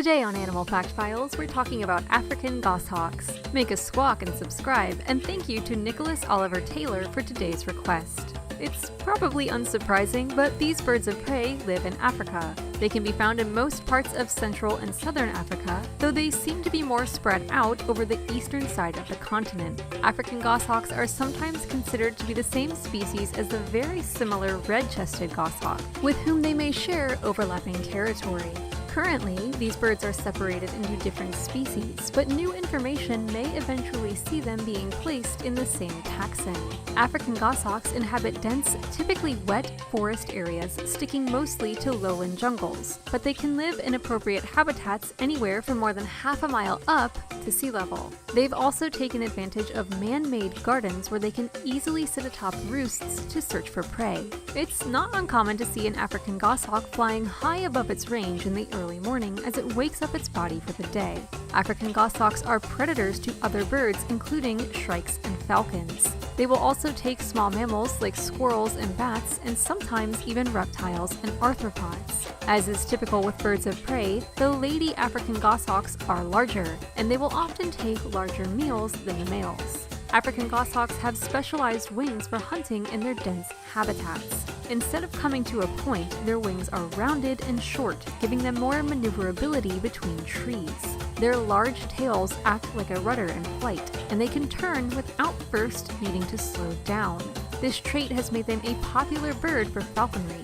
Today on Animal Fact Files, we're talking about African goshawks. Make a squawk and subscribe, and thank you to Nicholas Oliver Taylor for today's request. It's probably unsurprising, but these birds of prey live in Africa. They can be found in most parts of Central and Southern Africa, though they seem to be more spread out over the eastern side of the continent. African goshawks are sometimes considered to be the same species as the very similar red-chested goshawk, with whom they may share overlapping territory. Currently, these birds are separated into different species, but new information may eventually see them being placed in the same taxon. African goshawks inhabit dense, typically wet forest areas sticking mostly to lowland jungles, but they can live in appropriate habitats anywhere from more than half a mile up to sea level. They've also taken advantage of man-made gardens where they can easily sit atop roosts to search for prey. It's not uncommon to see an African goshawk flying high above its range in the early morning as it wakes up its body for the day. African goshawks are predators to other birds, including shrikes and falcons. They will also take small mammals like squirrels and bats, and sometimes even reptiles and arthropods. As is typical with birds of prey, the lady African goshawks are larger, and they will often take larger meals than the males. African goshawks have specialized wings for hunting in their dense habitats. Instead of coming to a point, their wings are rounded and short, giving them more maneuverability between trees. Their large tails act like a rudder in flight, and they can turn without first needing to slow down. This trait has made them a popular bird for falconry.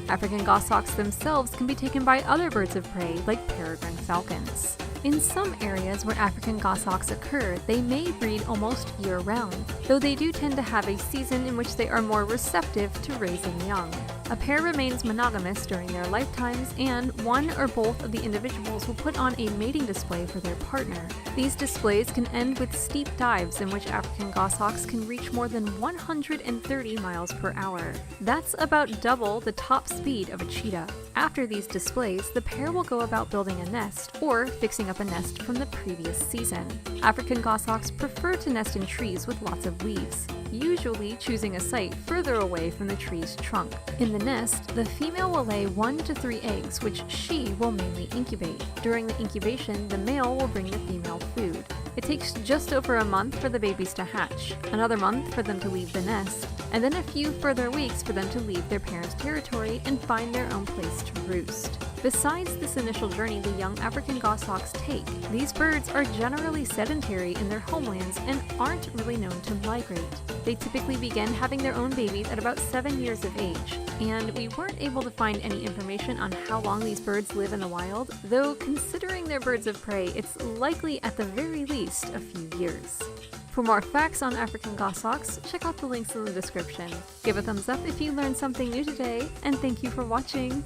African goshawks themselves can be taken by other birds of prey like peregrine falcons. In some areas where African goshawks occur, they may breed almost year-round, though they do tend to have a season in which they are more receptive to raising young. A pair remains monogamous during their lifetimes, and one or both of the individuals will put on a mating display for their partner. These displays can end with steep dives in which African goshawks can reach more than 130 miles per hour. That's about double the top speed of a cheetah. After these displays, the pair will go about building a nest or fixing up a nest from the previous season. African goshawks prefer to nest in trees with lots of leaves, usually choosing a site further away from the tree's trunk. In the nest, the female will lay 1 to 3 eggs, which she will mainly incubate. During the incubation, the male will bring the female food. It takes just over a month for the babies to hatch, another month for them to leave the nest, and then a few further weeks for them to leave their parents' territory and find their own place to roost. Besides this initial journey the young African goshawks take, these birds are generally sedentary in their homelands and aren't really known to migrate. They typically begin having their own babies at about 7 years of age, and we weren't able to find any information on how long these birds live in the wild, though considering they're birds of prey, it's likely at the very least a few years. For more facts on African goshawks, check out the links in the description. Give a thumbs up if you learned something new today, and thank you for watching!